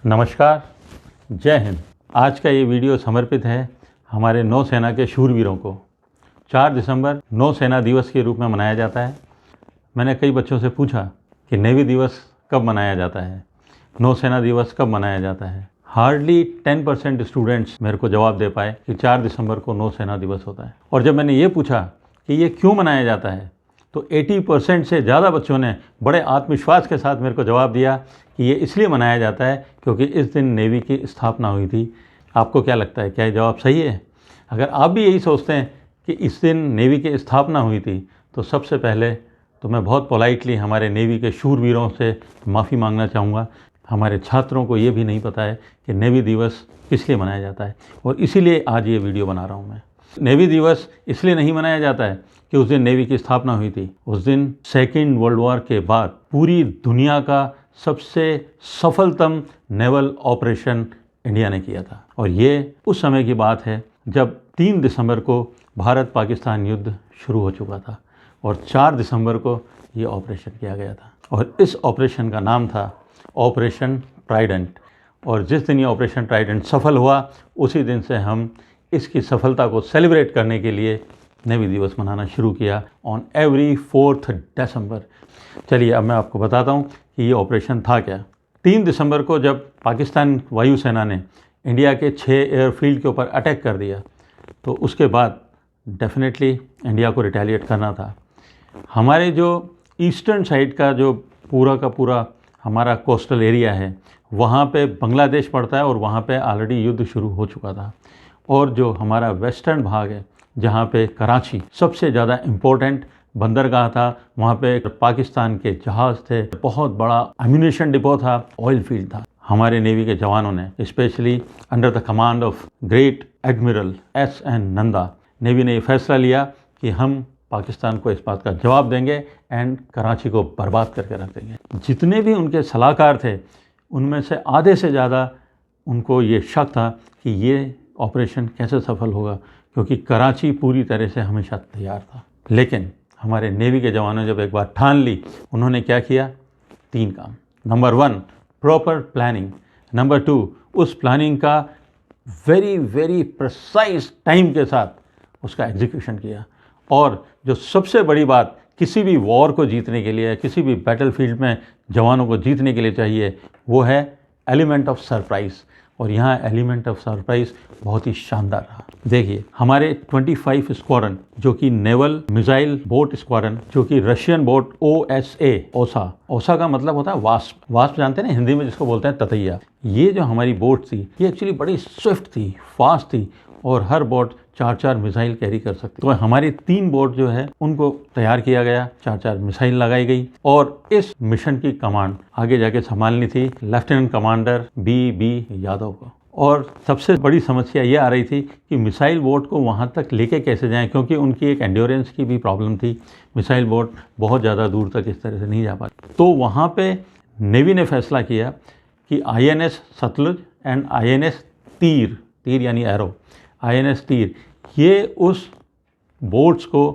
नमस्कार, जय हिंद। आज का ये वीडियो समर्पित है हमारे नौसेना के शूरवीरों को। 4 दिसंबर नौसेना दिवस के रूप में मनाया जाता है। मैंने कई बच्चों से पूछा कि नेवी दिवस कब मनाया जाता है, नौसेना दिवस कब मनाया जाता है। हार्डली 10% स्टूडेंट्स मेरे को जवाब दे पाए कि 4 दिसंबर को नौसेना दिवस होता है। और जब मैंने ये पूछा कि ये क्यों मनाया जाता है तो 80% से ज़्यादा बच्चों ने बड़े आत्मविश्वास के साथ मेरे को जवाब दिया कि ये इसलिए मनाया जाता है क्योंकि इस दिन नेवी की स्थापना हुई थी। आपको क्या लगता है, क्या ये जवाब सही है? अगर आप भी यही सोचते हैं कि इस दिन नेवी की स्थापना हुई थी तो सबसे पहले तो मैं बहुत पोलाइटली हमारे नेवी के शूरवीरों से माफ़ी मांगना चाहूँगा। हमारे छात्रों को ये भी नहीं पता है कि नेवी दिवस किस लिए मनाया जाता है और इसीलिए आज ये वीडियो बना रहा हूँ मैं। नेवी दिवस इसलिए नहीं मनाया जाता है कि उस दिन नेवी की स्थापना हुई थी। उस दिन सेकेंड वर्ल्ड वॉर के बाद पूरी दुनिया का सबसे सफलतम नेवल ऑपरेशन इंडिया ने किया था और ये उस समय की बात है जब 3 दिसंबर को भारत पाकिस्तान युद्ध शुरू हो चुका था और 4 दिसंबर को ये ऑपरेशन किया गया था और इस ऑपरेशन का नाम था ऑपरेशन ट्राइडेंट। और जिस दिन ये ऑपरेशन ट्राइडेंट सफल हुआ उसी दिन से हम इसकी सफलता को सेलिब्रेट करने के लिए नेवी दिवस मनाना शुरू किया ऑन एवरी 4th दिसंबर। चलिए अब मैं आपको बताता हूँ कि ये ऑपरेशन था क्या। 3 दिसंबर को जब पाकिस्तान वायुसेना ने इंडिया के 6 एयरफील्ड के ऊपर अटैक कर दिया तो उसके बाद डेफिनेटली इंडिया को रिटेलिएट करना था। हमारे जो ईस्टर्न साइड का जो पूरा का पूरा हमारा कोस्टल एरिया है वहाँ पे बांग्लादेश पड़ता है और वहाँ पे ऑलरेडी युद्ध शुरू हो चुका था। और जो हमारा वेस्टर्न भाग है जहाँ पे कराची सबसे ज़्यादा इम्पोर्टेंट बंदरगाह था, वहाँ पे पाकिस्तान के जहाज़ थे, बहुत बड़ा एम्यूनेशन डिपो था, ऑयल फील्ड था। हमारे नेवी के जवानों ने specially under the command of great admiral S.N. Nanda navy ने ये फैसला लिया कि हम पाकिस्तान को इस बात का जवाब देंगे एंड कराची को बर्बाद करके रख देंगे। जितने भी उनके सलाहकार थे उनमें से आधे से ज़्यादा उनको ये शक था कि ये ऑपरेशन कैसे सफल होगा क्योंकि कराची पूरी तरह से हमेशा तैयार था। लेकिन हमारे नेवी के जवानों जब एक बार ठान ली, उन्होंने क्या किया? 3 काम। नंबर 1 प्रॉपर प्लानिंग, नंबर 2 उस प्लानिंग का वेरी प्रिसाइज टाइम के साथ उसका एग्जीक्यूशन किया। और जो सबसे बड़ी बात किसी भी वॉर को जीतने के लिए, किसी भी बैटलफील्ड में जवानों को जीतने के लिए चाहिए वो है एलिमेंट ऑफ सरप्राइज़। और यहाँ एलिमेंट ऑफ सरप्राइज़ बहुत ही शानदार रहा। देखिए हमारे 25 स्क्वाड्रन जो कि नेवल मिसाइल बोट स्क्वाड्रन, जो कि रशियन बोट ओसा का मतलब होता है वास्प जानते हैं ना हिंदी में, जिसको बोलते हैं ततैया। ये जो हमारी बोट थी ये एक्चुअली बड़ी स्विफ्ट थी, फास्ट थी और हर बोट 4-4 मिसाइल कैरी कर सकती। तो हमारी 3 बोट जो है उनको तैयार किया गया, 4-4 मिसाइल लगाई गई और इस मिशन की कमांड आगे जाके संभालनी थी लेफ्टिनेंट कमांडर B यादव को। और सबसे बड़ी समस्या ये आ रही थी कि मिसाइल बोट को वहाँ तक लेके कैसे जाएं, क्योंकि उनकी एक एंड्योरेंस की भी प्रॉब्लम थी। मिसाइल बोट बहुत ज़्यादा दूर तक इस तरह से नहीं जा पाती। तो वहाँ पे नेवी ने फैसला किया कि INS सतलुज एंड INS तीर यानी एरो, INS तीर, ये उस बोट्स को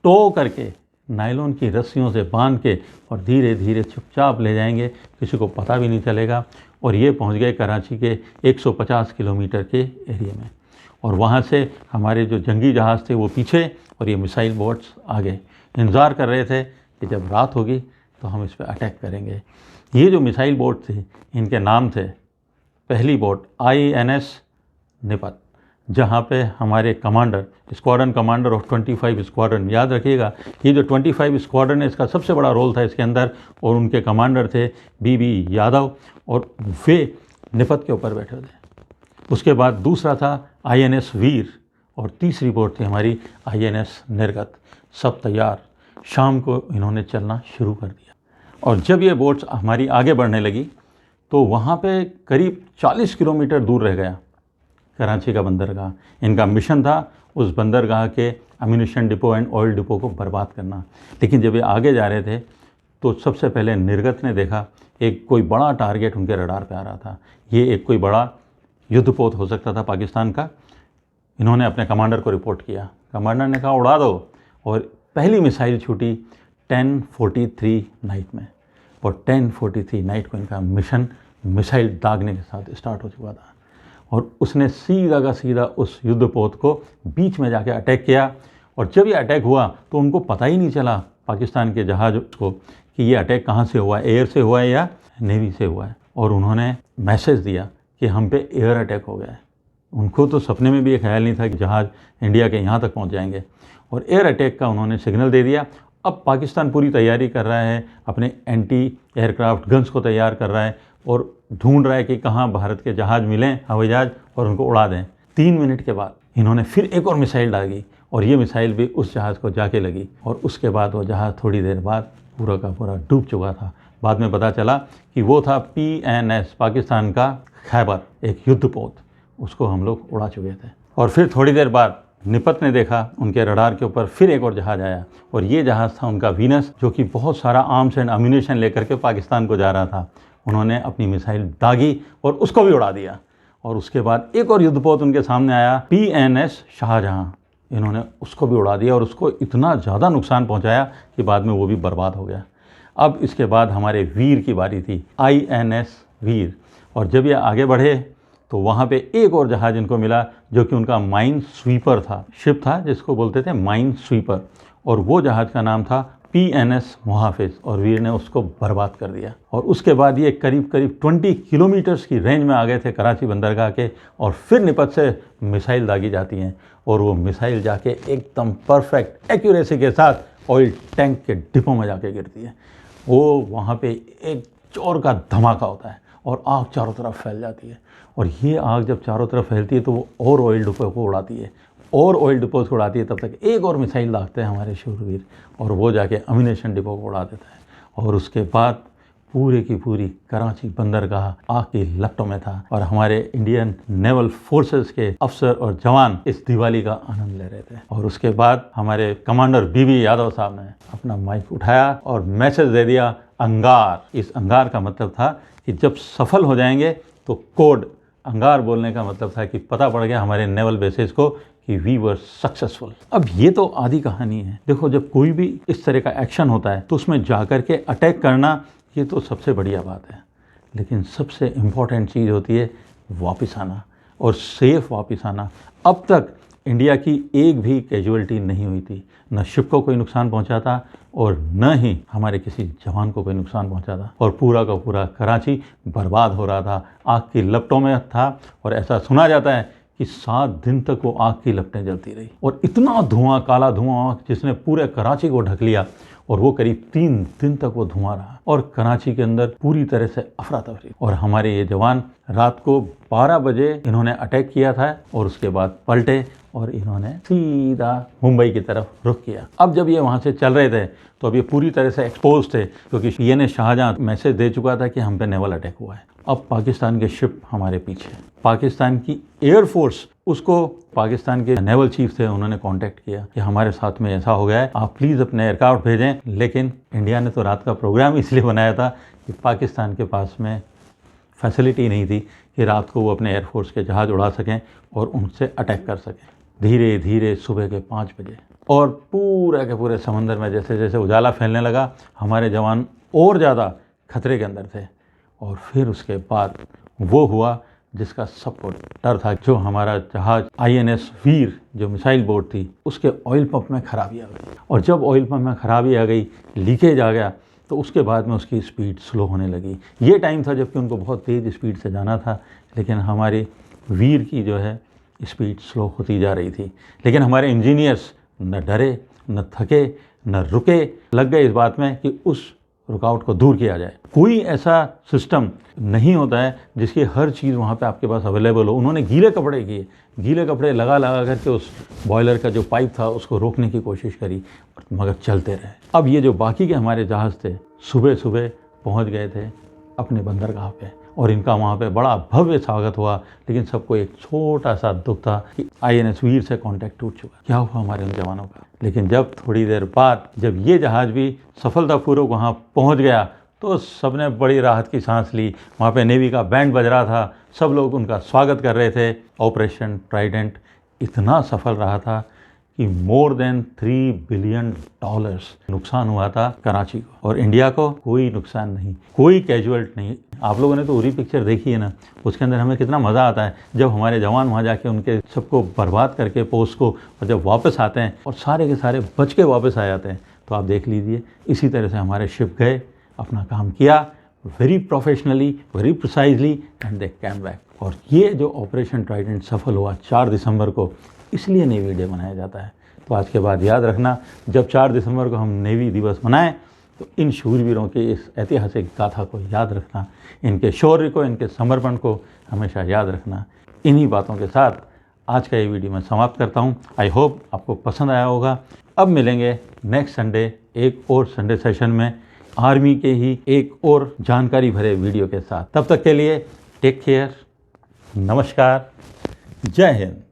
टो करके नायलॉन की रस्सियों से बांध के और धीरे धीरे चुपचाप ले जाएंगे, किसी को पता भी नहीं चलेगा। और ये पहुंच गए कराची के 150 किलोमीटर के एरिया में। और वहाँ से हमारे जो जंगी जहाज़ थे वो पीछे और ये मिसाइल बोट्स आगे इंतज़ार कर रहे थे कि जब रात होगी तो हम इस पर अटैक करेंगे। ये जो मिसाइल बोट थी इनके नाम थे, पहली बोट INS निपत, जहाँ पे हमारे commander squadron commander of 25 squadron, याद रखिएगा ये जो 25 स्क्वाड्रन है इसका सबसे बड़ा रोल था इसके अंदर, और उनके कमांडर थे B यादव और वे निपत के ऊपर बैठे थे। उसके बाद दूसरा था INS वीर और तीसरी बोट थी हमारी INS निर्गत। सब तैयार, शाम को इन्होंने चलना शुरू कर दिया। और जब ये बोट्स हमारी आगे बढ़ने लगी तो वहाँ पे करीब 40 किलोमीटर दूर रह गया कराची का बंदरगाह। इनका मिशन था उस बंदरगाह के ammunition depot and oil depot को बर्बाद करना। लेकिन जब ये आगे जा रहे थे तो सबसे पहले निर्गत ने देखा एक कोई बड़ा टारगेट उनके रडार पे आ रहा था। ये एक कोई बड़ा युद्धपोत हो सकता था पाकिस्तान का। इन्होंने अपने कमांडर को रिपोर्ट किया, कमांडर ने कहा उड़ा दो, और पहली मिसाइल छूटी 10:43 नाइट में और 10:43 नाइट को इनका मिशन मिसाइल दागने के साथ स्टार्ट हो चुका था और उसने सीधा का सीधा उस युद्धपोत को बीच में जाके अटैक किया। और जब ये अटैक हुआ तो उनको पता ही नहीं चला पाकिस्तान के जहाज को कि ये अटैक कहाँ से हुआ है, एयर से हुआ है या नेवी से हुआ है। और उन्होंने मैसेज दिया कि हम पे एयर अटैक हो गया है। उनको तो सपने में भी ये ख्याल नहीं था कि जहाज़ इंडिया के यहाँ तक पहुँच जाएंगे, और एयर अटैक का उन्होंने सिग्नल दे दिया। अब पाकिस्तान पूरी तैयारी कर रहा है, अपने एंटी एयरक्राफ्ट गन्स को तैयार कर रहा है और ढूंढ रहा है कि कहाँ भारत के जहाज़ मिलें, हवाई जहाज़, और उनको उड़ा दें। 3 मिनट के बाद इन्होंने फिर एक और मिसाइल दागी और ये मिसाइल भी उस जहाज़ को जाके लगी और उसके बाद वो जहाज़ थोड़ी देर बाद पूरा का पूरा डूब चुका था। बाद में पता चला कि वो था PNS, पाकिस्तान का खैबर, एक युद्धपोत, उसको हम लोग उड़ा चुके थे। और फिर थोड़ी देर बाद निपत ने देखा उनके रडार के ऊपर फिर एक और जहाज़ आया और ये जहाज़ था उनका वीनस, जो कि बहुत सारा आर्म्स एंड अम्यूनिशन लेकर के पाकिस्तान को जा रहा था। उन्होंने अपनी मिसाइल दागी और उसको भी उड़ा दिया। और उसके बाद एक और युद्धपोत उनके सामने आया, PNS शाहजहाँ, इन्होंने उसको भी उड़ा दिया और उसको इतना ज़्यादा नुकसान पहुंचाया कि बाद में वो भी बर्बाद हो गया। अब इसके बाद हमारे वीर की बारी थी, INS वीर। और जब ये आगे बढ़े तो वहाँ पे एक और जहाज़ इनको मिला जो कि उनका माइन स्वीपर था, शिप था जिसको बोलते थे माइन स्वीपर, और वो जहाज़ का नाम था PNS मुहाफिज, और वीर ने उसको बर्बाद कर दिया। और उसके बाद ये करीब करीब 20 किलोमीटर्स की रेंज में आ गए थे कराची बंदरगाह के, और फिर निपत से मिसाइल दागी जाती हैं और वो मिसाइल जाके एकदम परफेक्ट एक्यूरेसी के साथ ऑयल टैंक के डिपों में जाके गिरती है। वो वहाँ पे एक जोर का धमाका होता है और आग चारों तरफ फैल जाती है, और ये आग जब चारों तरफ फैलती है तो वो और ऑयल डिपो को उड़ाती है और ऑयल डिपोज को उड़ाती है। तब तक एक और मिसाइल दागते हैं हमारे शूरवीर और वो जाके अम्यूनिशन डिपो को उड़ा देता है। और उसके बाद पूरे की पूरी कराची बंदरगाह आग की लपटों में था और हमारे इंडियन नेवल फोर्सेस के अफसर और जवान इस दिवाली का आनंद ले रहे थे। और उसके बाद हमारे कमांडर BB यादव साहब ने अपना माइक उठाया और मैसेज दे दिया, अंगार। इस अंगार का मतलब था कि जब सफल हो जाएंगे तो कोड अंगार बोलने का मतलब था कि पता पड़ गया हमारे नेवल बेसिस को कि वी वर सक्सेसफुल। अब ये तो आधी कहानी है। देखो, जब कोई भी इस तरह का एक्शन होता है तो उसमें जाकर के अटैक करना, ये तो सबसे बढ़िया बात है, लेकिन सबसे इम्पॉर्टेंट चीज़ होती है वापस आना और सेफ वापस आना। अब तक इंडिया की एक भी कैजुअलिटी नहीं हुई थी, न शिप को कोई नुकसान पहुंचा था और न ही हमारे किसी जवान को कोई नुकसान पहुंचा था, और पूरा का पूरा कराची बर्बाद हो रहा था, आग की लपटों में था। और ऐसा सुना जाता है कि 7 दिन तक वो आग की लपटें जलती रही और इतना धुआं, काला धुआं, जिसने पूरे कराची को ढक लिया, और वो करीब 3 दिन तक वो धुआं रहा और कराची के अंदर पूरी तरह से अफरा तफरी। और हमारे ये जवान रात को 12 बजे इन्होंने अटैक किया था और उसके बाद पलटे और इन्होंने सीधा मुंबई की तरफ रुख किया। अब जब ये वहाँ से चल रहे थे तो अब ये पूरी तरह से एक्सपोज थे, क्योंकि PNS शाहजहाँ मैसेज दे चुका था कि हम पे नेवल अटैक हुआ है। अब पाकिस्तान के शिप हमारे पीछे, पाकिस्तान की एयरफोर्स, उसको पाकिस्तान के नेवल चीफ थे, उन्होंने कांटेक्ट किया कि हमारे साथ में ऐसा हो गया है, आप प्लीज़ अपने एयरक्राफ्ट भेजें। लेकिन इंडिया ने तो रात का प्रोग्राम इसलिए बनाया था कि पाकिस्तान के पास में फैसिलिटी नहीं थी कि रात को वो अपने एयरफोर्स के जहाज़ उड़ा सकें और उनसे अटैक कर सकें। धीरे धीरे सुबह के 5 बजे और पूरे के पूरे समंदर में जैसे जैसे उजाला फैलने लगा, हमारे जवान और ज़्यादा खतरे के अंदर थे। और फिर उसके बाद वो हुआ जिसका सबको डर था, जो हमारा जहाज़ INS वीर, जो मिसाइल बोट थी, उसके ऑयल पंप में खराबी आ गई। और जब ऑयल पंप में खराबी आ गई, लीकेज आ गया, तो उसके बाद में उसकी स्पीड स्लो होने लगी। ये टाइम था जबकि उनको बहुत तेज़ स्पीड से जाना था, लेकिन हमारी वीर की जो है स्पीड स्लो होती जा रही थी। लेकिन हमारे इंजीनियर्स न डरे, न थके, न रुके, लग गए इस बात में कि उस रुकावट को दूर किया जाए। कोई ऐसा सिस्टम नहीं होता है जिसकी हर चीज़ वहाँ पे आपके पास अवेलेबल हो। उन्होंने गीले कपड़े किए, गीले कपड़े लगा करके उस बॉयलर का जो पाइप था उसको रोकने की कोशिश करी, मगर चलते रहे। अब ये जो बाकी के हमारे जहाज़ थे सुबह सुबह पहुँच गए थे अपने बंदरगाह पे और इनका वहाँ पे बड़ा भव्य स्वागत हुआ। लेकिन सबको एक छोटा सा दुख था कि INS वीर से कांटेक्ट टूट चुका। क्या हुआ हमारे उन जवानों का? लेकिन जब थोड़ी देर बाद जब ये जहाज़ भी सफलतापूर्वक वहाँ पहुँच गया तो सबने बड़ी राहत की सांस ली। वहाँ पे नेवी का बैंड बज रहा था, सब लोग उनका स्वागत कर रहे थे। ऑपरेशन ट्राइडेंट इतना सफल रहा था कि मोर देन $3 बिलियन नुकसान हुआ था कराची को, और इंडिया को कोई नुकसान नहीं, कोई कैजुअल्ट नहीं। आप लोगों ने तो उरी पिक्चर देखी है ना, उसके अंदर हमें कितना मज़ा आता है जब हमारे जवान वहाँ जाके उनके सबको बर्बाद करके पोस्ट को, और जब वापस आते हैं और सारे के सारे बच के वापस आ जाते हैं। तो आप देख लीजिए, इसी तरह से हमारे शिप गए, अपना काम किया very professionally, very precisely, and they came back. और ये जो ऑपरेशन ट्राइडेंट सफल हुआ 4 दिसंबर को, इसलिए नेवी डे मनाया जाता है। तो आज के बाद याद रखना, जब 4 दिसंबर को हम नेवी दिवस मनाएं तो इन शूरवीरों के इस ऐतिहासिक गाथा को याद रखना, इनके शौर्य को, इनके समर्पण को हमेशा याद रखना। इन्हीं बातों के साथ आज का ये वीडियो मैं समाप्त करता हूँ। आई होप आपको पसंद आया होगा। अब मिलेंगे नेक्स्ट संडे एक और संडे सेशन में आर्मी के ही एक और जानकारी भरे वीडियो के साथ। तब तक के लिए टेक केयर, नमस्कार, जय हिंद।